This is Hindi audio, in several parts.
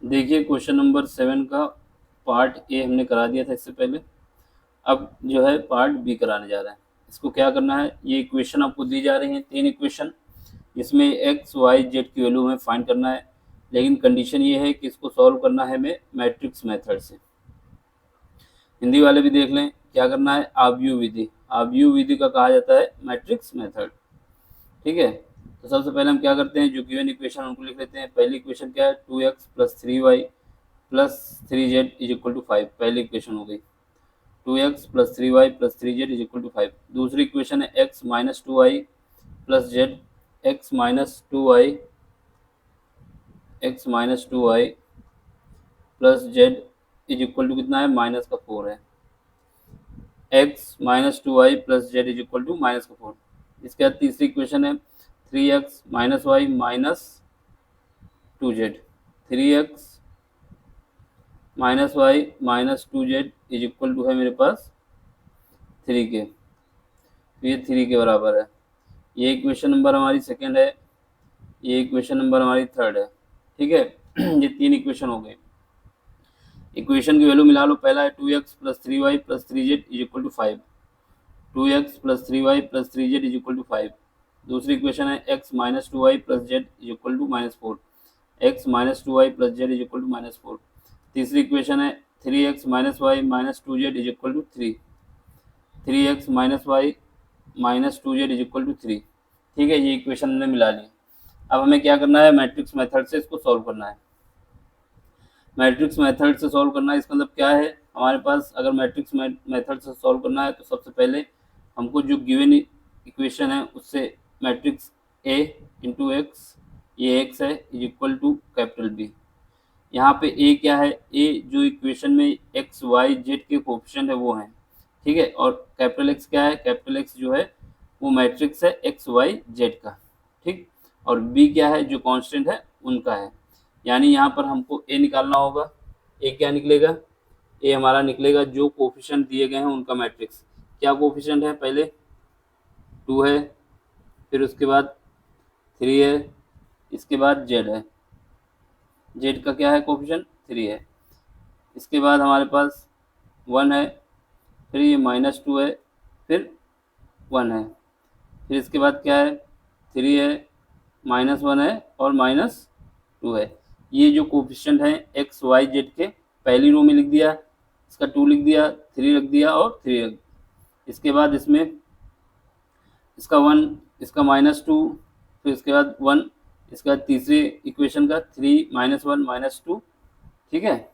देखिए क्वेश्चन नंबर 7 का पार्ट ए हमने करा दिया था इससे पहले। अब जो है पार्ट बी कराने जा रहे हैं। इसको क्या करना है, ये इक्वेशन आपको दी जा रही हैं 3 इक्वेशन, इसमें एक्स वाई जेड की वैल्यू हमें फाइंड करना है। लेकिन कंडीशन ये है कि इसको सॉल्व करना है हमें मैट्रिक्स मेथड से। हिंदी वाले भी देख लें, क्या करना है, आव्यूह विधि। आव्यूह विधि का कहा जाता है मैट्रिक्स मेथड। ठीक है, तो सबसे पहले हम क्या करते हैं, जो गिवन इक्वेशन उनको लिख लेते हैं। पहली इक्वेशन क्या है, 2x plus 3y plus 3z is equal to 5, पहली इक्वेशन हो गई। 2x plus 3y plus 3z is equal to 5। दूसरी इक्वेशन है x minus 2y plus Z, X minus 2y plus Z is equal to कितना है, माइनस का 4 है। X minus 2y plus Z is equal to minus का 4। इसके बाद तीसरी इक्वेशन है 3x minus Y minus 2z, 3x minus Y minus 2z is equal to है मेरे पास 3 के, तो ये 3 के बराबर है। ये इक्वेशन नंबर हमारी सेकेंड है, ये इक्वेशन नंबर हमारी थर्ड है। ठीक है, ये 3 इक्वेशन हो गए। इक्वेशन की वैल्यू मिला लो। पहला है 2x plus 3y plus 3z is equal to 5, 2x plus 3y plus 3z is equal to 5। दूसरी इक्वेशन है x minus 2y plus Z is equal to minus 4, x minus 2y plus Z is equal to minus 4। तीसरी इक्वेशन है 3x minus Y minus 2z is equal to 3, 3x minus Y minus 2z is equal to 3। ठीक है, ये इक्वेशन हमने मिला ली। अब हमें क्या करना है, मैट्रिक्स मेथड से इसको सॉल्व करना है। मैट्रिक्स मेथड से सॉल्व करना है, इसका मतलब क्या है, हमारे पास अगर मैट्रिक्स मेथड से सॉल्व करना है तो सबसे पहले हमको जो गिवन इक्वेशन है उससे मैट्रिक्स ए इंटू एक्स, ये एक्स है, is equal to capital B. यहाँ पे ए क्या है, ए जो इक्वेशन में एक्स वाई जेड के कोफिशिएंट है वो हैं। ठीक है, और कैपिटल एक्स क्या है, कैपिटल एक्स जो है वो मैट्रिक्स है एक्स वाई जेड का। ठीक, और बी क्या है, जो कांस्टेंट है उनका है। यानी यहाँ पर हमको ए निकालना होगा। ए क्या निकलेगा, ए हमारा निकलेगा जो कोफिशिएंट दिए गए हैं उनका मैट्रिक्स। क्या कोफिशिएंट है, पहले 2 है, फिर उसके बाद 3 है, इसके बाद जेड है। जेड का क्या है, कोफिशिएंट 3 है। इसके बाद हमारे पास 1 है, फिर ये माइनस 2 है, फिर 1 है, फिर इसके बाद क्या है, 3 है, माइनस 1 है और माइनस 2 है। ये जो कोफिशिएंट हैं एक्स वाई जेड के, पहली रो में लिख दिया, इसका 2 लिख दिया, 3 रख दिया और 3 रख। इसके बाद इसमें इसका 1, इसका माइनस 2, फिर इसके बाद 1, इसका तीसरे इक्वेशन का 3 माइनस 1 माइनस 2। ठीक है,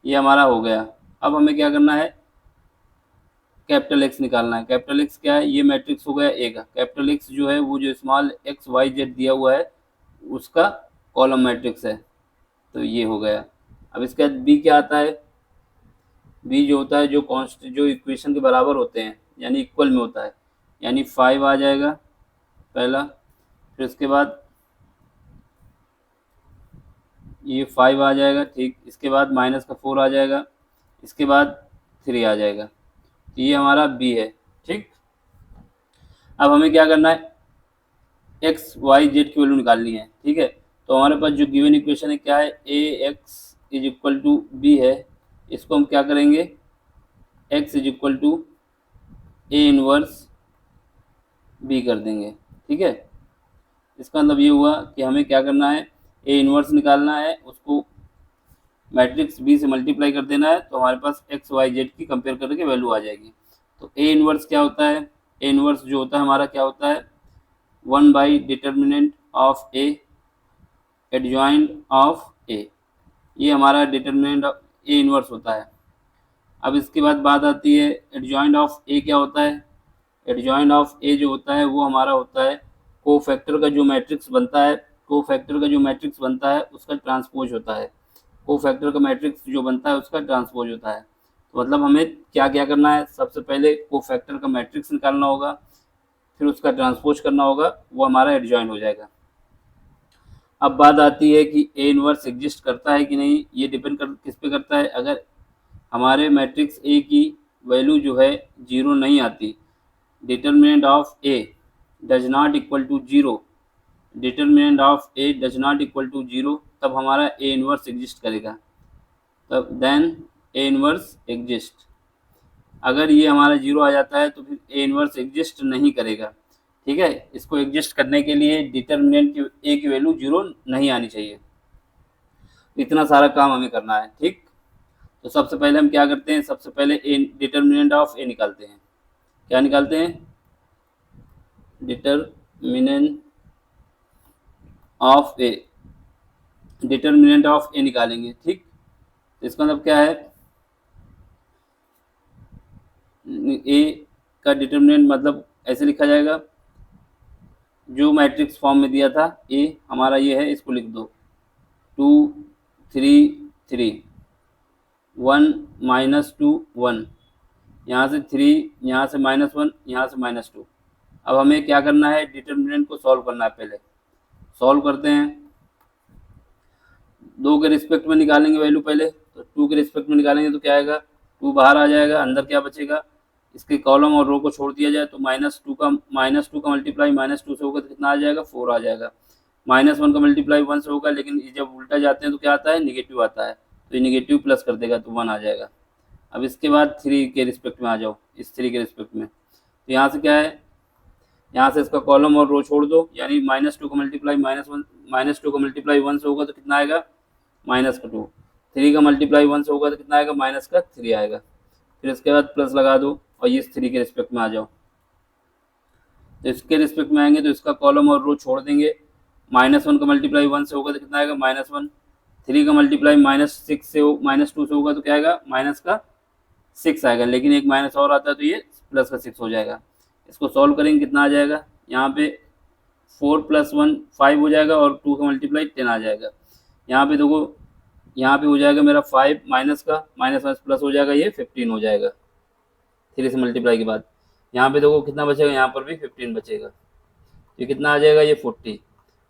ये हमारा हो गया। अब हमें क्या करना है, कैपिटल एक्स निकालना है। कैपिटल एक्स क्या है, ये मैट्रिक्स हो गया ए का। कैपिटल एक्स जो है वो जो स्मॉल एक्स वाई जेड दिया हुआ है उसका कॉलम मैट्रिक्स है, तो ये हो गया। अब इसके बाद बी क्या आता है, बी जो होता है जो कॉन्स्टेंट जो इक्वेशन के बराबर होते हैं यानी इक्वल में होता है, यानी 5 आ जाएगा पहला, फिर उसके बाद ये 5 आ जाएगा। ठीक, इसके बाद माइनस का 4 आ जाएगा, इसके बाद 3 आ जाएगा। तो ये हमारा बी है। ठीक, अब हमें क्या करना है, एक्स वाई जेड की वैल्यू निकालनी है। ठीक है, तो हमारे पास जो गिवन इक्वेशन है क्या है, A X is equal to B है। इसको हम क्या करेंगे, X is equal to A inverse B कर देंगे। ठीक है, इसका मतलब ये हुआ कि हमें क्या करना है, ए इनवर्स निकालना है, उसको मैट्रिक्स बी से मल्टीप्लाई कर देना है, तो हमारे पास एक्स वाई जेड की कंपेयर करके वैल्यू आ जाएगी। तो ए इनवर्स क्या होता है, ए इनवर्स जो होता है हमारा क्या होता है, 1 by determinant of A adjoint of A, ये हमारा डिटर्मिनेंट ऑफ ए इनवर्स होता है। अब इसके बाद बात आती है एडजॉइंट ऑफ ए क्या होता है। एडजॉइंट ऑफ ए जो होता है वो हमारा होता है कोफैक्टर का जो मैट्रिक्स बनता है, कोफैक्टर का जो मैट्रिक्स बनता है उसका ट्रांसपोज होता है। कोफैक्टर का मैट्रिक्स जो बनता है उसका ट्रांसपोज होता है। तो मतलब हमें क्या क्या करना है, सबसे पहले कोफैक्टर का मैट्रिक्स निकालना होगा, फिर उसका ट्रांसपोज करना होगा, वो हमारा एडजॉइंट हो जाएगा। अब बात आती है कि ए इनवर्स एग्जिस्ट करता है कि नहीं, ये डिपेंड किस पे करता है। अगर हमारे मैट्रिक्स ए की वैल्यू जो है 0 नहीं आती, determinant of A does not equal to 0, determinant of A does not equal to 0, तब हमारा ए इनवर्स एग्जिस्ट करेगा, तब देन ए इनवर्स एग्जिस्ट। अगर ये हमारा 0 आ जाता है तो फिर ए इनवर्स एग्जिस्ट नहीं करेगा। ठीक है, इसको एग्जिस्ट करने के लिए डिटर्मिनेंट की ए की वैल्यू 0 नहीं आनी चाहिए। इतना सारा काम हमें करना है। ठीक, तो सबसे पहले हम क्या करते हैं, सबसे पहले ए डिटर्मिनेंट ऑफ ए निकालते हैं। क्या निकालते हैं, determinant of A, determinant of A निकालेंगे। ठीक, तो इसका मतलब क्या है, ए का डिटर्मिनेंट मतलब ऐसे लिखा जाएगा, जो मैट्रिक्स फॉर्म में दिया था ए हमारा ये है, इसको लिख दो 2 3 3 1 -2 1, यहाँ से 3, यहाँ से -1, यहाँ से -2। अब हमें क्या करना है, डिटर्मिनेंट को सॉल्व करना है। पहले सॉल्व करते हैं, 2 के रिस्पेक्ट में निकालेंगे वैल्यू पहले, तो 2 के रिस्पेक्ट में निकालेंगे तो क्या आएगा, 2 बाहर आ जाएगा, अंदर क्या बचेगा, इसके कॉलम और रो को छोड़ दिया जाए तो -2 का मल्टीप्लाई -2 से होगा तो कितना आ जाएगा, 4 आ जाएगा। -1 का मल्टीप्लाई 1 से होगा, लेकिन जब उल्टा जाते हैं तो क्या आता है, निगेटिव आता है, तो ये निगेटिव प्लस कर देगा तो 1 आ जाएगा। अब इसके बाद 3 के रिस्पेक्ट में आ जाओ, इस 3 के रिस्पेक्ट में, तो यहाँ से क्या है, यहाँ से इसका कॉलम और रो छोड़ दो, यानी -2 का मल्टीप्लाई -2 का मल्टीप्लाई 1 से होगा तो कितना आएगा, -2। 3 का मल्टीप्लाई 1 से होगा तो कितना आएगा, -3 आएगा। फिर इसके बाद प्लस लगा दो और ये 3 के रिस्पेक्ट में आ जाओ, तो इसके रिस्पेक्ट में आएंगे तो इसका कॉलम और रो छोड़ देंगे। -1 का मल्टीप्लाई 1 से होगा तो कितना आएगा, -1। 3 का मल्टीप्लाई -2 से होगा तो क्या आएगा, -6 आएगा, लेकिन एक माइनस और आता है तो ये +6 हो जाएगा। इसको सॉल्व करेंगे कितना आ जाएगा, यहाँ पे 4 + 1 5 हो जाएगा और 2 का मल्टीप्लाई 10 आ जाएगा। यहाँ पे देखो, यहाँ पे हो जाएगा मेरा 5 माइनस का माइनस प्लस हो जाएगा, ये 15 हो जाएगा 3 से मल्टीप्लाई के बाद। यहाँ पे देखो कितना बचेगा, यहाँ पर भी 15 बचेगा, ये कितना आ जाएगा, ये 40।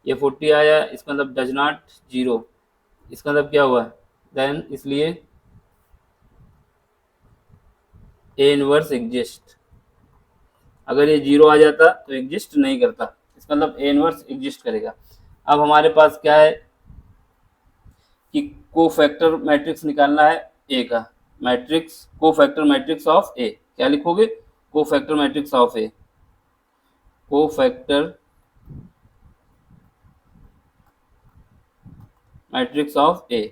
ये 40 आया, इसका मतलब डज नॉट 0, इसका मतलब क्या हुआ, देन इसलिए ए इनवर्स एग्जिस्ट। अगर ये 0 आ जाता तो एग्जिस्ट नहीं करता, इसका मतलब ए इनवर्स एग्जिस्ट करेगा। अब हमारे पास क्या है कि कोफैक्टर मैट्रिक्स निकालना है ए का, matrix cofactor matrix of A. क्या लिखोगे, cofactor matrix of A, cofactor matrix of A.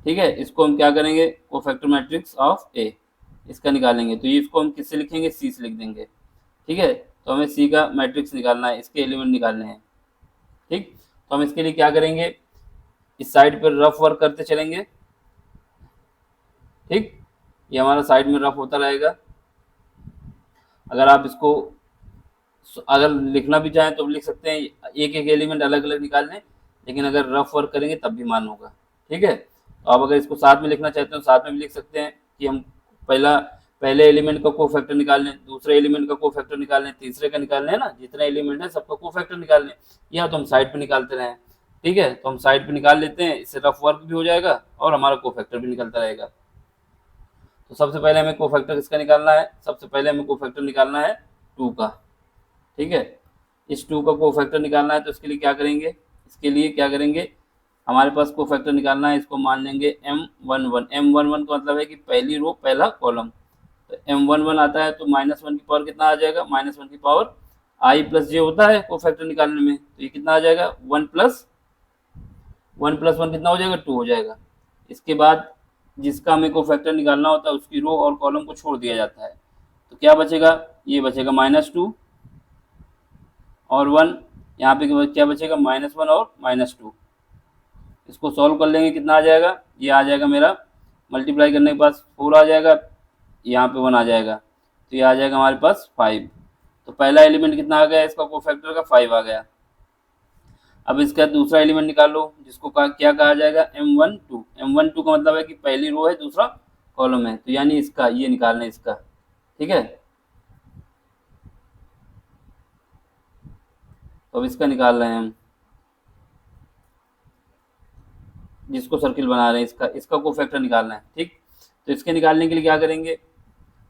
ठीक है, इसको हम क्या करेंगे, कोफैक्टर मैट्रिक्स ऑफ ए इसका निकालेंगे, तो ये इसको हम किससे लिखेंगे, सी से लिख देंगे। ठीक है, तो हमें सी का मैट्रिक्स निकालना है, इसके एलिमेंट निकालने हैं। ठीक, तो हम इसके लिए क्या करेंगे, इस साइड पर रफ वर्क करते चलेंगे। ठीक, ये हमारा साइड में रफ होता रहेगा। अगर आप इसको अगर लिखना भी चाहें तो लिख सकते हैं, एक एक एलिमेंट अलग अलग निकाल लें, लेकिन अगर रफ वर्क करेंगे तब भी मान होगा। ठीक है, तो आप अगर इसको साथ में लिखना चाहते हो साथ में भी लिख सकते हैं कि हम पहले एलिमेंट का कोफैक्टर निकाल लें, दूसरे एलिमेंट का कोफैक्टर निकाल लें, तीसरे का निकाल लें ना, जितने एलिमेंट है सबका कोफैक्टर निकाल लें, या तो हम साइड पे निकालते रहें। ठीक है, तो हम साइड पे निकाल लेते हैं, इससे रफ वर्क भी हो जाएगा और हमारा कोफैक्टर भी निकलता रहेगा। तो सबसे पहले हमें कोफैक्टर किसका निकालना है, सबसे पहले हमें कोफैक्टर निकालना है 2 का। ठीक है, इस 2 का कोफैक्टर निकालना है, तो इसके लिए क्या करेंगे, इसके लिए क्या करेंगे, हमारे पास कोफैक्टर निकालना है, इसको मान लेंगे M11। M11 का मतलब है कि पहली रो पहला कॉलम, तो M11 आता है तो -1 की पावर कितना आ जाएगा, -1 की पावर i + j होता है कोफैक्टर निकालने में, तो ये कितना आ जाएगा, 1 + 1 कितना हो जाएगा, 2 हो जाएगा। इसके बाद जिसका हमें कोफैक्टर निकालना होता है उसकी रो और कॉलम को छोड़ दिया जाता है, तो क्या बचेगा, ये बचेगा -2 और 1, यहाँ पे क्या बचेगा, -1 और -2। इसको सॉल्व कर लेंगे, कितना आ जाएगा, ये आ जाएगा मेरा, मल्टीप्लाई करने के पास 4 आ जाएगा, यहाँ पे 1 आ जाएगा, तो ये आ जाएगा हमारे पास 5। तो पहला एलिमेंट कितना आ गया, इसका कोफैक्टर का 5 आ गया। अब इसका दूसरा एलिमेंट निकालो, जिसको क्या कहा जाएगा, M12। M12 का मतलब है कि पहली रो है दूसरा कॉलम है, तो यानी इसका ये निकालना है इसका। ठीक है, तो अब इसका निकाल रहे हैं हम, जिसको सर्किल बना रहे हैं, इसका कोफैक्टर निकालना है। ठीक, तो इसके निकालने के लिए क्या करेंगे,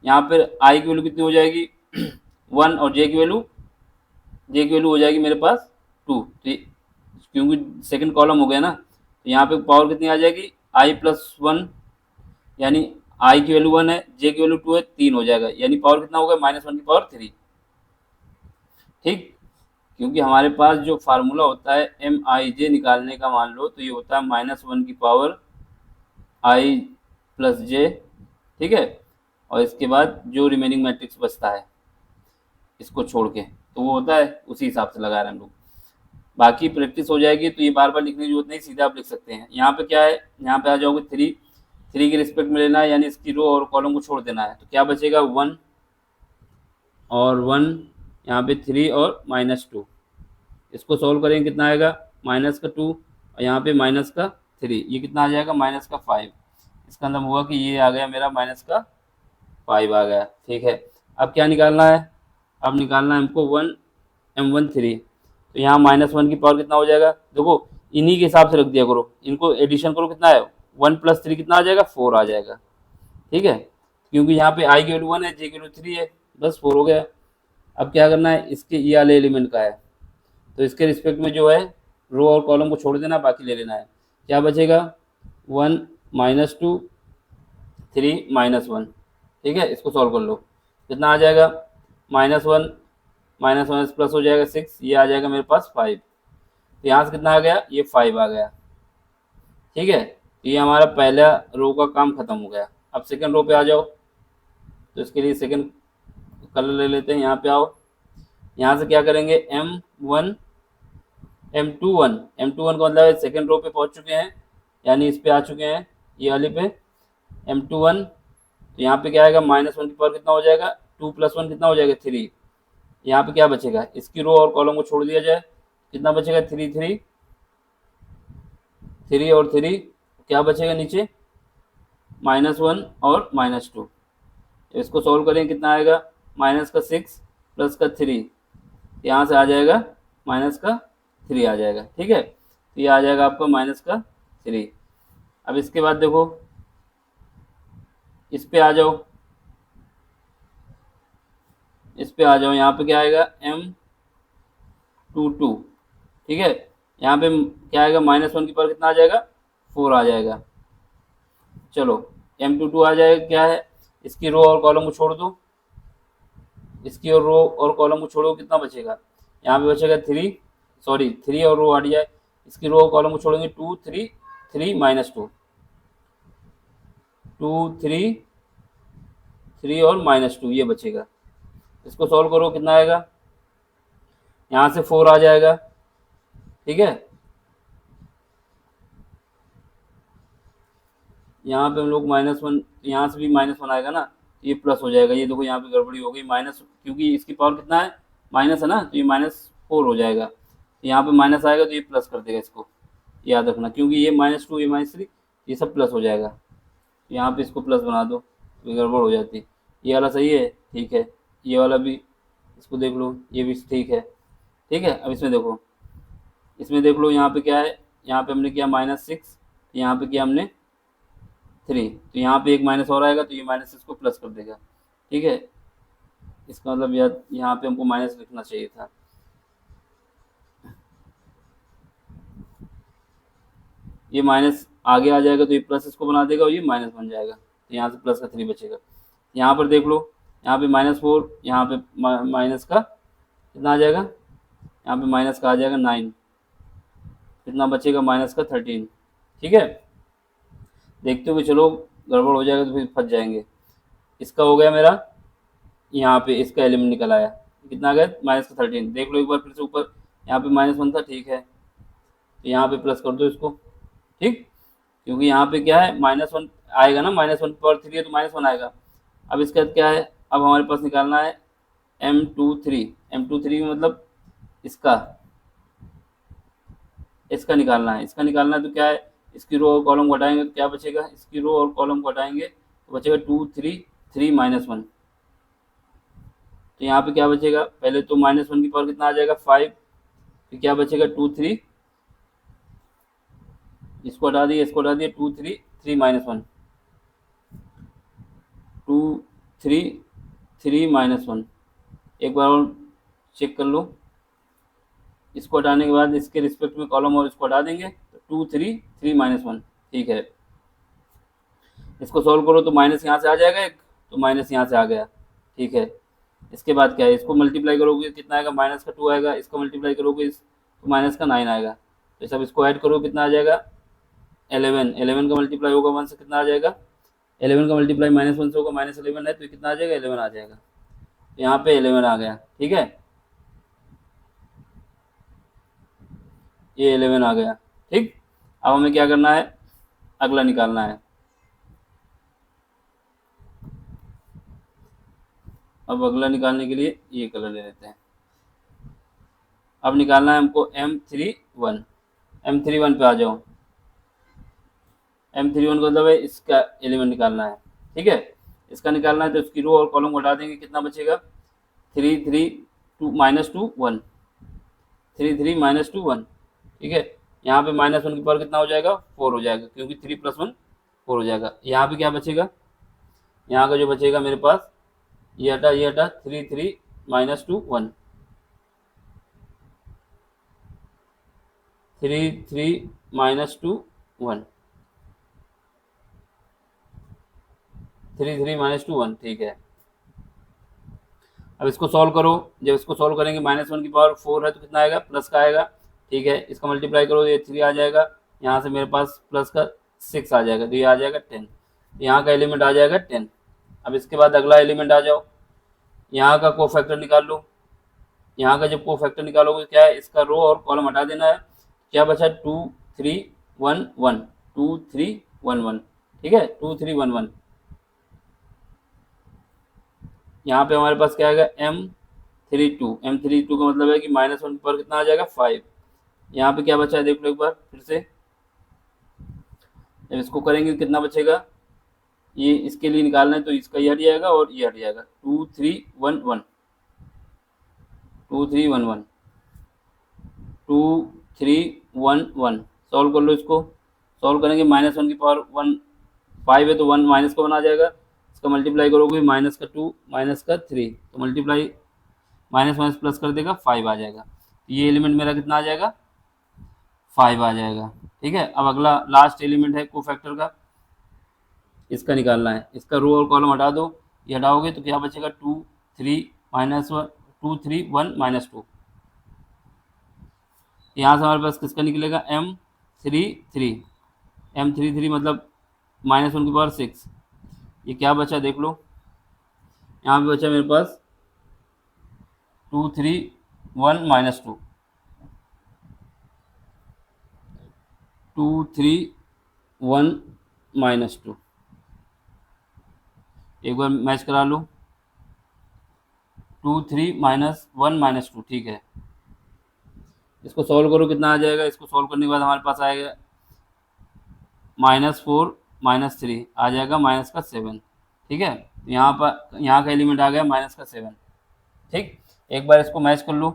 यहाँ पर i की वैल्यू कितनी हो जाएगी 1 और j की वैल्यू हो जाएगी मेरे पास 2, तो क्योंकि सेकंड कॉलम हो गया ना, तो यहाँ पे पावर कितनी आ जाएगी, i+1, यानी i की वैल्यू 1 है, j की वैल्यू 2 है, 3 हो जाएगा, यानी पावर कितना होगा, -1 की पावर 3। ठीक, क्योंकि हमारे पास जो फार्मूला होता है MIJ निकालने का, मान लो तो ये होता है -1 की पावर i+j। ठीक है, और इसके बाद जो रिमेनिंग मैट्रिक्स बचता है इसको छोड़ के, तो वो होता है, उसी हिसाब से लगा रहे हैं हम लोग। बाकी प्रैक्टिस हो जाएगी तो ये बार बार लिखने की जरूरत नहीं, सीधा आप लिख सकते हैं। यहाँ पे क्या है, यहाँ पे आ जाओगे 3, 3 के रिस्पेक्ट में लेना है, यानी इसकी रो और कॉलम को छोड़ देना है, तो क्या बचेगा 1 और 1, यहाँ पे 3 और -2। इसको सॉल्व करेंगे कितना आएगा, -2 और यहाँ पे -3, ये कितना आ जाएगा, -5। इसका मतलब हुआ कि ये आ गया मेरा -5 आ गया। ठीक है, अब क्या निकालना है, अब निकालना है हमको 1m13। तो यहाँ -1 की पावर कितना हो जाएगा, देखो इन्हीं के हिसाब से रख दिया करो, इनको एडिशन करो, कितना है 1 + 3 कितना आ जाएगा, 4 आ जाएगा। ठीक है, क्योंकि यहाँ पे i की वैल्यू 1 है, j की वैल्यू 3 है, बस 4 हो गया। अब क्या करना है, इसके ये वाले एलिमेंट का है, तो इसके रिस्पेक्ट में जो है रो और कॉलम को छोड़ देना, बाकी ले लेना है। क्या बचेगा 1 -2 3 -1। ठीक है, इसको सॉल्व कर लो, कितना आ जाएगा, -1 -1 प्लस हो जाएगा 6, ये आ जाएगा मेरे पास 5। तो यहाँ से कितना आ गया, ये 5 आ गया। ठीक है, तो ये हमारा पहला रो का काम खत्म हो गया। अब सेकंड रो पे आ जाओ, तो इसके लिए सेकंड कलर ले लेते हैं। यहाँ पे आओ, यहाँ से क्या करेंगे, M21 का मतलब सेकंड रो पे पहुंच चुके हैं, यानी इस पे आ चुके हैं, ये वाले पे M21। तो यहाँ पे क्या आएगा, -1 की पावर कितना हो जाएगा, 2 + 1 कितना हो जाएगा, 3। यहाँ पे क्या बचेगा, इसकी रो और कॉलम को छोड़ दिया जाए, कितना बचेगा, 3 3 3 और 3, क्या बचेगा नीचे, -1 और -2। इसको सॉल्व करें, कितना आएगा, -6 + 3, यहाँ से आ जाएगा -3 आ जाएगा। ठीक है, तो ये आ जाएगा आपका -3। अब इसके बाद देखो, इस पे आ जाओ, इस पे आ जाओ, यहाँ पे क्या आएगा, M22। ठीक है, यहाँ पे क्या आएगा, -1 की पावर कितना आ जाएगा, 4 आ जाएगा। चलो M22 आ जाएगा, क्या है, इसकी रो और कॉलम को छोड़ दो, इसकी और रो और कॉलम को छोड़ो, कितना बचेगा, यहाँ पे बचेगा 3, सॉरी 3 और रो हट जाए, इसकी रो और कॉलम को छोड़ेंगे 2 3 3 -2, 2 3 3 और -2, ये बचेगा। इसको सॉल्व करो, कितना आएगा, यहाँ से 4 आ जाएगा। ठीक है, यहाँ पे हम लोग -1, यहाँ से भी -1 आएगा ना, ये प्लस हो जाएगा। ये देखो यहाँ पे गड़बड़ी हो गई, माइनस, क्योंकि इसकी पावर कितना है, माइनस है ना, तो ये -4 हो जाएगा। यहाँ पे माइनस आएगा तो ये प्लस कर देगा, इसको याद रखना, क्योंकि ये -2 ये -3 ये सब प्लस हो जाएगा। यहाँ पे इसको प्लस बना दो तो गड़बड़ हो जाती। ये वाला सही है, ठीक है, ये वाला भी इसको देख लो, ये भी ठीक है। ठीक है, अब इसमें देखो, इसमें देख लो, यहाँ पे क्या है, यहाँ पे हमने किया -6, यहाँ पे किया हमने 3, तो यहाँ पे एक माइनस और आएगा, तो ये -6 को प्लस कर देगा। ठीक है, इसका मतलब यहाँ पे हमको माइनस लिखना चाहिए था। ये माइनस आगे आ जाएगा तो ये प्लस इसको बना देगा और ये माइनस बन जाएगा, तो यहाँ से प्लस का 3 बचेगा। यहाँ पर देख लो, यहाँ पे -4, यहाँ पे माइनस का कितना आ जाएगा, यहाँ पे माइनस का आ जाएगा 9, कितना बचेगा, -13। ठीक है, देखते हुए चलो, गड़बड़ हो जाएगा तो फिर फंस जाएंगे। इसका हो गया मेरा, यहाँ पे इसका एलिमेंट निकल आया, कितना आ गया, -13। देख लो एक बार फिर से ऊपर, यहाँ पे -1 था, ठीक है, तो यहाँ पे प्लस कर दो इसको। ठीक, क्योंकि यहाँ पे क्या है, -1 आएगा ना, -1 की पावर 3 है तो -1 आएगा। अब इसके बाद क्या है, अब हमारे पास निकालना है M23 मतलब इसका निकालना है, तो क्या है, इसकी रो और कॉलम को हटाएंगे तो क्या बचेगा, इसकी रो और कॉलम को हटाएंगे तो बचेगा 2 3 3 -1। तो यहाँ पे क्या बचेगा, पहले तो -1 की पावर कितना आ जाएगा, 5, फिर क्या बचेगा 2 3, इसको हटा दिए, 2 3 3 -1, 2 3 3 -1। एक बार और चेक कर लो, इसको हटाने के बाद इसके रिस्पेक्ट में कॉलम और इसको हटा देंगे, 2 3 3 -1, ठीक है। इसको सॉल्व करो तो माइनस यहाँ से आ जाएगा एक, तो माइनस यहाँ से आ गया, ठीक है। इसके बाद क्या है, इसको मल्टीप्लाई करोगे कितना आएगा, माइनस का 2 आएगा, इसको मल्टीप्लाई करोगे इस तो माइनस का 9 आएगा। तो सब इसको ऐड करो कितना आ जाएगा, 11। 11 का मल्टीप्लाई होगा 1 से कितना आ जाएगा, 11 का मल्टीप्लाई -1 से होगा, -11 है तो कितना आ जाएगा, 11 आ जाएगा। यहाँ पे 11 आ गया, ठीक है, ये 11 आ गया, ठीक। अब हमें क्या करना है, अगला निकालना है। अब अगला निकालने के लिए ये कलर ले लेते हैं। अब निकालना है हमको M31। M31 पे आ जाओ। M31 का मतलब है इसका एलिमेंट निकालना है, ठीक है। इसका निकालना है तो इसकी रो और कॉलम हटा देंगे, कितना बचेगा, 3 3 2 -2 1, 3 3 -2 1, ठीक है। यहाँ पे -1 की पावर कितना हो जाएगा, 4 हो जाएगा, क्योंकि 3 + 1 4 हो जाएगा। यहाँ पे क्या बचेगा, यहाँ का जो बचेगा मेरे पास, ये हटा 3 3 -2 1, 3 3 -2 1, 3 3 -2 1, ठीक है। अब इसको सॉल्व करो, जब इसको सॉल्व करेंगे -1 की पावर 4 है तो कितना आएगा, प्लस का आएगा, ठीक है। इसका मल्टीप्लाई करो, ये 3 आ जाएगा, यहाँ से मेरे पास प्लस का 6 आ जाएगा, तो ये आ जाएगा 10, यहाँ का एलिमेंट आ जाएगा 10। अब इसके बाद अगला एलिमेंट आ जाओ, यहाँ का कोफैक्टर निकाल लो। यहाँ का जब कोफैक्टर निकालोगे क्या है, इसका रो और कॉलम हटा देना है, क्या बचा, 2 3 1 1, 2 3 1 1, ठीक है, 2 3 1 1। यहाँ पे हमारे पास क्या आएगा, M32 का मतलब है कि -1 पर कितना आ जाएगा, 5। यहाँ पे क्या बचा है देख लो एक बार फिर से, जब इसको करेंगे कितना बचेगा, ये इसके लिए निकालना है तो इसका ये हट जाएगा और ये हट जाएगा, 2 3 1 1, 2 3 1 1, 2 3 1 1। सॉल्व कर लो, इसको सॉल्व करेंगे, -1 की पावर 1 5 है तो 1 माइनस का 1 आ जाएगा, इसका मल्टीप्लाई करोगे -2 -3, तो मल्टीप्लाई माइनस माइनस प्लस कर देगा, 5 आ जाएगा। ये एलिमेंट मेरा कितना आ जाएगा, 5 आ जाएगा, ठीक है। अब अगला लास्ट एलिमेंट है कोफैक्टर का, इसका निकालना है। इसका रो और कॉलम हटा दो, ये हटाओगे तो क्या बचेगा, 2 3 -1, 2 3 1 -2। यहाँ से हमारे पास किसका निकलेगा, M33 मतलब -1 की पावर 6। ये क्या बचा देख लो, यहाँ पे बचा मेरे पास 2 3 1 -2, 2 3 1 -2। एक बार मैच करा लो, 2 3 -1 -2, ठीक है। इसको सॉल्व करो कितना आ जाएगा, इसको सॉल्व करने के बाद हमारे पास आएगा -4 -3 आ जाएगा, -7, ठीक है। यहाँ पर यहाँ का एलिमेंट आ गया -7, ठीक। एक बार इसको मैच कर लो,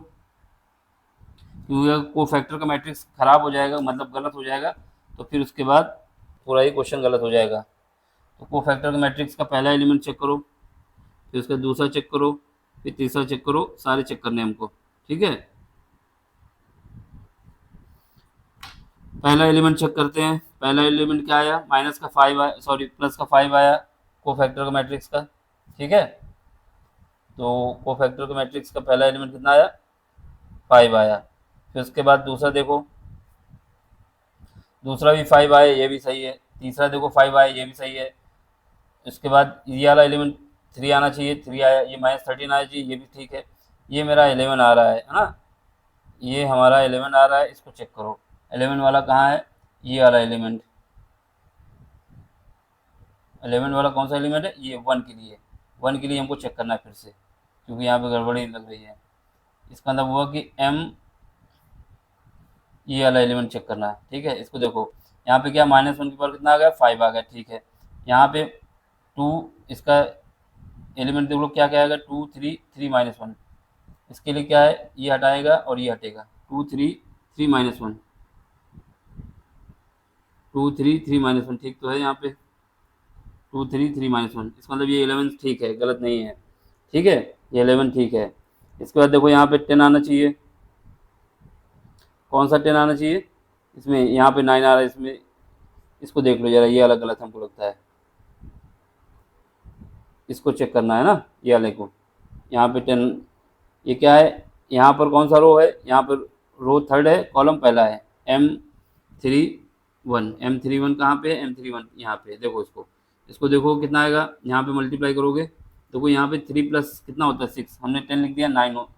क्योंकि कोफैक्टर का मैट्रिक्स खराब हो जाएगा, मतलब गलत हो जाएगा, तो फिर उसके बाद पूरा ही क्वेश्चन गलत हो जाएगा। तो कोफैक्टर का मैट्रिक्स का पहला एलिमेंट चेक करो, फिर उसका दूसरा चेक करो, फिर तीसरा चेक करो, सारे चेक करने हमको, ठीक है। पहला एलिमेंट चेक करते हैं, पहला एलिमेंट क्या आया, माइनस का 5 आया, सॉरी प्लस का 5 आया कोफैक्टर का मैट्रिक्स का, ठीक है। तो कोफैक्टर का मैट्रिक्स का पहला एलिमेंट कितना आया, 5 आया। फिर उसके बाद दूसरा देखो, दूसरा भी 5 आया, ये भी सही है। तीसरा देखो 5 आया, ये भी सही है। इसके बाद ये वाला एलिमेंट 3 आना चाहिए, 3 आया। ये -13 आना चाहिए, ये भी ठीक है। ये मेरा 11 आ रहा है ना, ये हमारा 11 आ रहा है, इसको चेक करो। 11 वाला कहाँ है, ये वाला एलिमेंट, 11 वाला कौन सा एलिमेंट है, ये 1 के लिए, 1 के लिए हमको चेक करना है फिर से, क्योंकि यहाँ पे गड़बड़ी लग रही है। इसका मतलब हुआ कि ये वाला एलिमेंट चेक करना है, ठीक है। इसको देखो, यहाँ पे क्या -1 की पावर कितना आ गया, 5 आ गया, ठीक है। यहाँ पे 2, इसका एलिमेंट देख लो क्या क्या आएगा, 2 3 3 -1। इसके लिए क्या है, ये हटाएगा और ये हटेगा, 2 3 3 -1, 2 3 3 -1, ठीक तो है। यहाँ पे 2 3 3 -1, इसका मतलब ये 11 ठीक है, गलत नहीं है, ठीक है, ये 11 ठीक है। इसके बाद देखो यहाँ पे 10 आना चाहिए, कौन सा 10 आना चाहिए, इसमें यहाँ पे 9 आ रहा है, इसमें इसको देख लो ज़रा, ये अलग गलत हमको लगता है, इसको चेक करना है ना, ये वाले को। यहाँ पे 10, ये क्या है, यहाँ पर कौन सा रो है, यहाँ पर रो थर्ड है, कॉलम पहला है, M31 कहाँ पे है, M31 यहाँ पे, देखो इसको, इसको देखो कितना आएगा, यहाँ पे मल्टीप्लाई करोगे देखो यहाँ पे 3 प्लस कितना होता है 6, हमने 10 लिख दिया, 9 हो,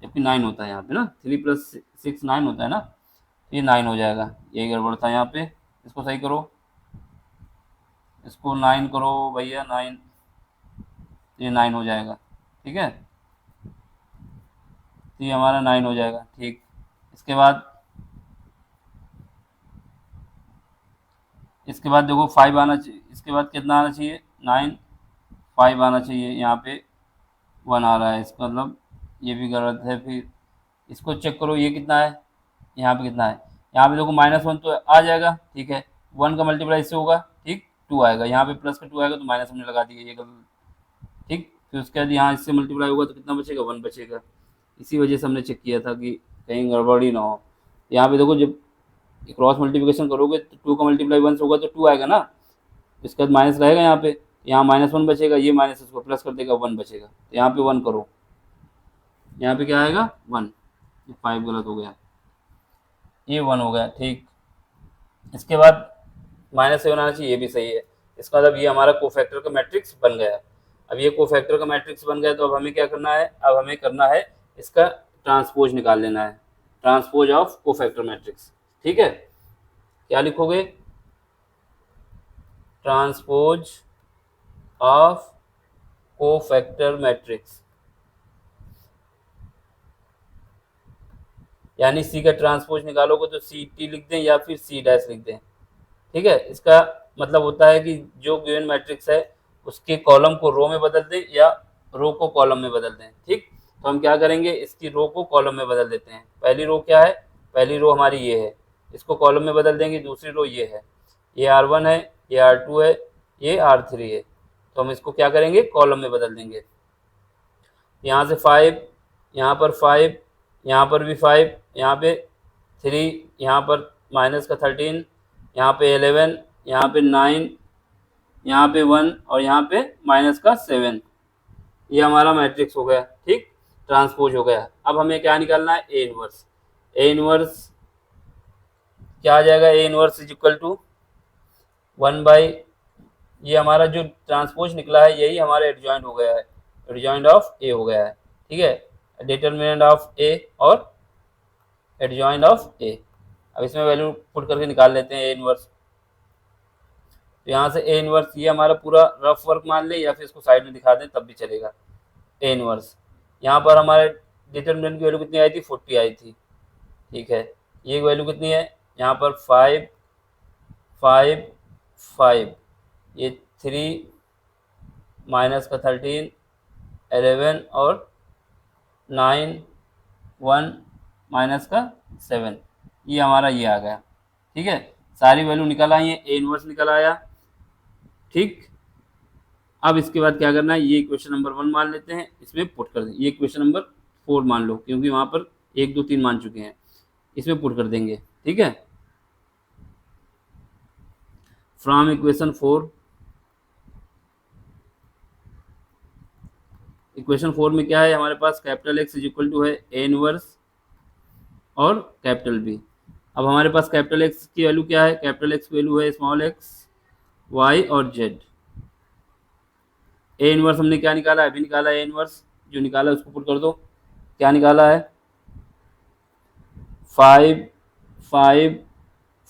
जबकि 9 होता है यहाँ पे ना, 3 प्लस 6 9 होता है ना, ये 9 हो जाएगा, यही गड़बड़ था यहाँ पे, इसको सही करो, इसको 9 करो भैया, 9, ये 9 हो जाएगा, ठीक है, तो ये हमारा 9 हो जाएगा, ठीक। इसके बाद देखो 5 आना चाहिए, इसके बाद कितना आना चाहिए, 9, 5 आना चाहिए, यहाँ पे 1 आ रहा है, इसका मतलब ये भी गलत है। फिर इसको चेक करो, ये कितना है, यहाँ पे कितना है, यहाँ पे देखो -1 तो आ जाएगा, ठीक है, 1 का मल्टीप्लाई इससे होगा, ठीक, 2 आएगा, यहाँ पे प्लस का 2 आएगा तो माइनस हमने लगा दिया, ये गलत, ठीक। फिर उसके बाद यहाँ इससे मल्टीप्लाई होगा तो कितना बचेगा, 1 बचेगा, इसी वजह से हमने चेक किया था कि कहीं गड़बड़ी ना हो। यहाँ पे देखो जब क्रॉस मल्टीप्लिकेशन करोगे तो 2 का मल्टीप्लाई 1 से होगा तो 2 आएगा ना, इसके बाद माइनस रहेगा, यहाँ पे यहाँ -1 बचेगा, ये माइनस इसको प्लस कर देगा, 1 बचेगा, तो यहाँ पे 1 करो, यहाँ पे क्या आएगा 1, 5 गलत हो गया, ये 1 हो गया, ठीक। इसके बाद -7 आना चाहिए, ये भी सही है, इसका मतलब ये हमारा कोफैक्टर का मैट्रिक्स बन गया। अब ये कोफैक्टर का मैट्रिक्स बन गया तो अब हमें क्या करना है, अब हमें करना है इसका ट्रांसपोज निकाल लेना है, ट्रांसपोज ऑफ कोफैक्टर मैट्रिक्स, ठीक है। क्या लिखोगे, ट्रांसपोज ऑफ कोफैक्टर मैट्रिक्स, यानी सी का ट्रांसपोज निकालोगे तो सी टी लिख दें या फिर सी डैश लिख दें, ठीक है। इसका मतलब होता है कि जो गिवन मैट्रिक्स है उसके कॉलम को रो में बदल दें या रो को कॉलम में बदल दें, ठीक। तो हम क्या करेंगे, इसकी रो को कॉलम में बदल देते हैं, पहली रो क्या है, पहली रो हमारी ये है, इसको कॉलम में बदल देंगे, दूसरी रो ये है, ये R1 है, ये R2 है, ये R3 है, तो हम इसको क्या करेंगे, कॉलम में बदल देंगे। यहाँ से 5, यहाँ पर 5, यहाँ पर भी 5, यहाँ पे 3, यहाँ पर माइनस का 13, यहाँ पे 11, यहाँ पे 9, यहाँ पे 1 और यहाँ पे माइनस का 7, ये हमारा मैट्रिक्स हो गया, ठीक, ट्रांसपोज हो गया। अब हमें क्या निकालना है, ए इनवर्स। ए इनवर्स क्या आ जाएगा, A inverse is equal to 1 by, ये हमारा जो ट्रांसपोज निकला है यही हमारा एडजॉइंट हो गया है, एडजॉइंट ऑफ ए हो गया है, ठीक है, डिटरमिनेंट ऑफ ए और एडजॉइंट ऑफ ए। अब इसमें वैल्यू पुट करके निकाल लेते हैं ए इनवर्स। तो यहाँ से ए इनवर्स, ये हमारा पूरा रफ वर्क मान ले या फिर इसको साइड में दिखा दें तब भी चलेगा। ए इनवर्स, यहाँ पर हमारे डिटरमिनेंट की वैल्यू कितनी आई थी, 40 आई थी, ठीक है, ये वैल्यू कितनी है, यहाँ पर 5 5 5, ये 3 माइनस का 13 11 और 9 1 माइनस का 7, ये हमारा ये आ गया, ठीक है, सारी वैल्यू निकल आई है, ए इनवर्स निकल आया, ठीक। अब इसके बाद क्या करना है, ये क्वेश्चन नंबर 1 मान लेते हैं, इसमें पुट कर दें, ये क्वेश्चन नंबर 4 मान लो क्योंकि वहाँ पर 1 2 3 मान चुके हैं, इसमें पुट कर देंगे, ठीक है। फ्रॉम इक्वेशन 4, इक्वेशन 4 में क्या है हमारे पास, capital X is equal to है ए इनवर्स और कैपिटल बी। अब हमारे पास कैपिटल एक्स की वैल्यू क्या है, कैपिटल एक्स की वैल्यू है स्मॉल एक्स वाई और जेड। ए इनवर्स हमने क्या निकाला है, अभी निकाला है, ए इनवर्स जो निकाला है उसको पुट कर दो, क्या निकाला है, 5 5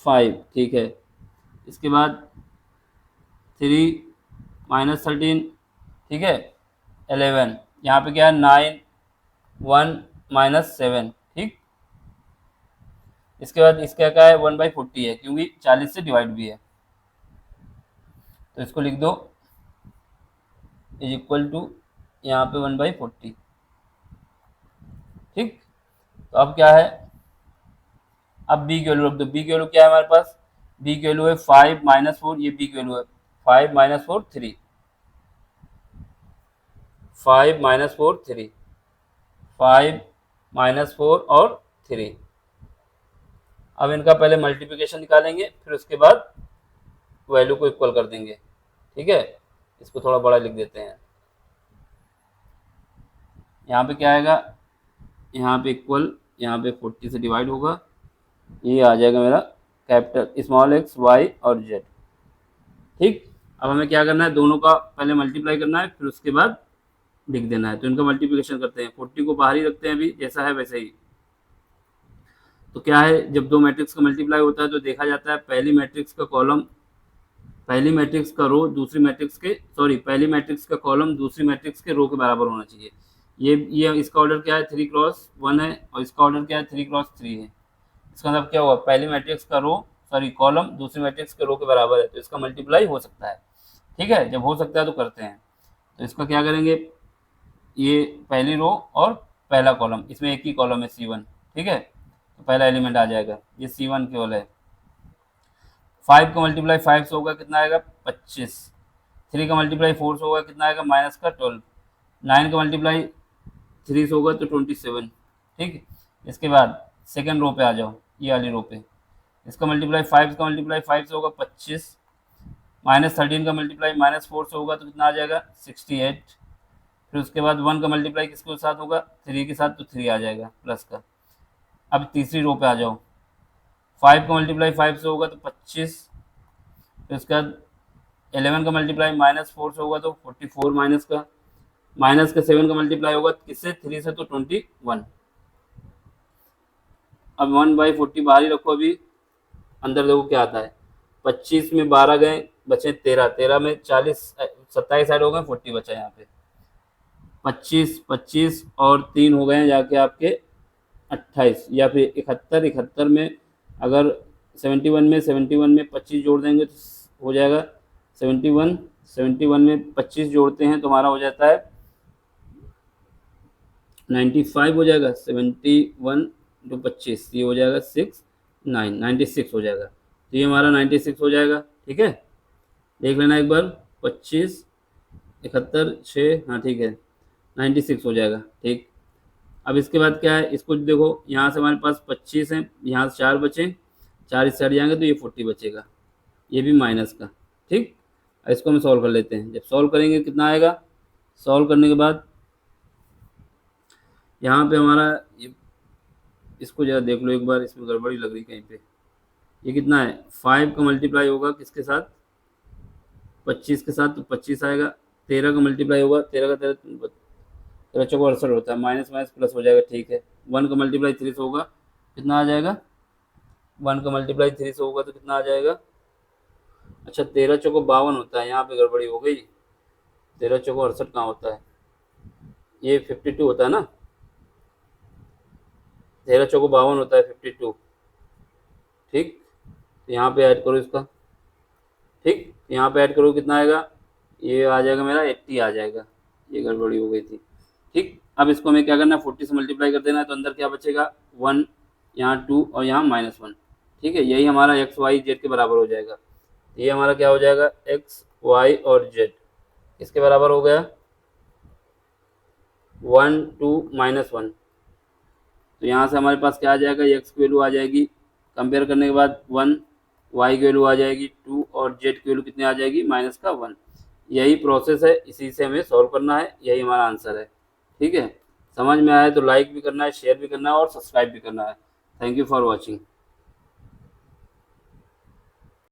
5, ठीक है। इसके बाद 3 माइनस 13, ठीक है, 11, यहाँ पे क्या है 9 1 माइनस 7, ठीक। इसके बाद इसका क्या है 1/40 है क्योंकि 40 से डिवाइड भी है, तो इसको लिख दो इज इक्वल टू यहाँ पे 1/40, ठीक। तो अब क्या है, अब बी की वैल्यू रख दो, बी की वैल्यू क्या है हमारे पास, बी की वैल्यू है 5 माइनस 4, ये बी की वैल्यू है 5 माइनस 4 3, 5 माइनस 4 3, 5 माइनस 4 और 3, अब इनका पहले मल्टीप्लिकेशन निकालेंगे, फिर उसके बाद वैल्यू को इक्वल कर देंगे। ठीक है, इसको थोड़ा बड़ा लिख देते हैं। यहाँ पे क्या आएगा, यहाँ पे इक्वल, यहाँ पे 40 से डिवाइड होगा, ये आ जाएगा मेरा कैपिटल स्मॉल एक्स वाई और जेड। ठीक, अब हमें क्या करना है, दोनों का पहले मल्टीप्लाई करना है, फिर उसके बाद लिख देना है। तो इनका मल्टीप्लिकेशन करते हैं, 40 को बाहर ही रखते हैं अभी, जैसा है वैसे ही। तो क्या है, जब दो मैट्रिक्स का मल्टीप्लाई होता है तो देखा जाता है पहली मैट्रिक्स का कॉलम, पहली मैट्रिक्स का रो दूसरी मैट्रिक्स के, सॉरी, पहली मैट्रिक्स का कॉलम दूसरी मैट्रिक्स के रो के बराबर होना चाहिए। ये इसका ऑर्डर क्या है, 3x1 है, और इसका ऑर्डर क्या है, 3x3 है। इसका मतलब क्या हुआ, पहली मैट्रिक्स का रो, सॉरी, कॉलम दूसरी मैट्रिक्स के रो के बराबर है, तो इसका मल्टीप्लाई हो सकता है। ठीक है, जब हो सकता है तो करते हैं। तो इसका क्या करेंगे, ये पहली रो और पहला कॉलम, इसमें एक ही कॉलम है C1। ठीक है, तो पहला एलिमेंट आ जाएगा, ये C1 केवल है। 5 का मल्टीप्लाई 5 से होगा, कितना आएगा, 25। 3 का मल्टीप्लाई 4 से होगा, कितना आएगा, -12। 9 का मल्टीप्लाई 3 से होगा तो 27। ठीक, इसके बाद सेकेंड रो पे आ जाओ, ये वाली रो पे। इसका मल्टीप्लाई 5 का मल्टीप्लाई 5 से होगा 25, -13 का मल्टीप्लाई -4 से होगा तो कितना आ जाएगा, 68। फिर उसके बाद 1 का मल्टीप्लाई किसके साथ होगा, 3 के साथ, तो 3 आ जाएगा प्लस का। अब तीसरी रो पे आ जाओ, 5 का मल्टीप्लाई 5 से होगा तो 25। फिर उसके बाद 11 का मल्टीप्लाई -4 से होगा तो 44, माइनस का 7 का मल्टीप्लाई होगा किससे, 3 से, तो 21। अब 1/40 बाहर ही रखो, अभी अंदर देखो क्या आता है। 25 में 12 गए, बचे 13, 13 में 40, 27 ऐड हो गए, 40 बचा यहाँ पे। 25 और 3 हो गए हैं जाके आपके 28, या फिर 71 में अगर 71 में 25 जोड़ देंगे तो हो जाएगा 71 में 25 जोड़ते हैं तो हमारा हो जाता है 95 हो जाएगा। 71 तो 25, ये हो जाएगा 96 हो जाएगा। तो ये हमारा 96 हो जाएगा। ठीक है, देख लेना एक बार, 25, 71, 6, हाँ ठीक है, 96 हो जाएगा। ठीक, अब इसके बाद क्या है, इसको देखो, यहाँ से हमारे पास 25 है, यहाँ से 4 बचे, 4 इससे हट जाएंगे तो ये 40 बचेगा, ये भी माइनस का। ठीक, इसको हम सॉल्व कर लेते हैं। जब सॉल्व करेंगे कितना आएगा, सॉल्व करने के बाद यहाँ पे हमारा इसको जरा देख लो एक बार, इसमें गड़बड़ी लग रही कहीं पे। ये कितना है, 5 का मल्टीप्लाई होगा किसके साथ, 25 के साथ, तो 25 आएगा। 13 का मल्टीप्लाई होगा, 13 का 13 चौको 68 होता है, माइनस माइनस प्लस हो जाएगा। ठीक है, 1 का मल्टीप्लाई 3 से होगा, कितना आ जाएगा, 1 का मल्टीप्लाई 3 से होगा तो कितना आ जाएगा, अच्छा 13 चौको 52 होता है, यहाँ पे गड़बड़ी हो गई। 13 चौको 68 कहाँ होता है, ये 52 होता है ना, 13 चौको 52 होता है, 52। ठीक, यहाँ पे ऐड करो इसका। ठीक, यहाँ पे ऐड करो, कितना आएगा, ये आ जाएगा मेरा 80 आ जाएगा, ये गड़बड़ी हो गई थी। ठीक, अब इसको हमें क्या करना है, 40 से मल्टीप्लाई कर देना है, तो अंदर क्या बचेगा, 1, यहाँ 2 और यहाँ -1। ठीक है, यही हमारा x y z के बराबर हो जाएगा। ये हमारा क्या हो जाएगा, x y और z इसके बराबर हो गया 1, 2, -1। तो यहाँ से हमारे पास क्या आ जाएगा, x की वैल्यू आ जाएगी, कंपेयर करने के बाद 1, y की वैल्यू आ जाएगी 2 और z की वैल्यू कितनी आ जाएगी, -1। यही प्रोसेस है, इसी से हमें सॉल्व करना है, यही हमारा आंसर है। ठीक है, समझ में आया तो लाइक भी करना है, शेयर भी करना है और सब्सक्राइब भी करना है। Thank you for watching.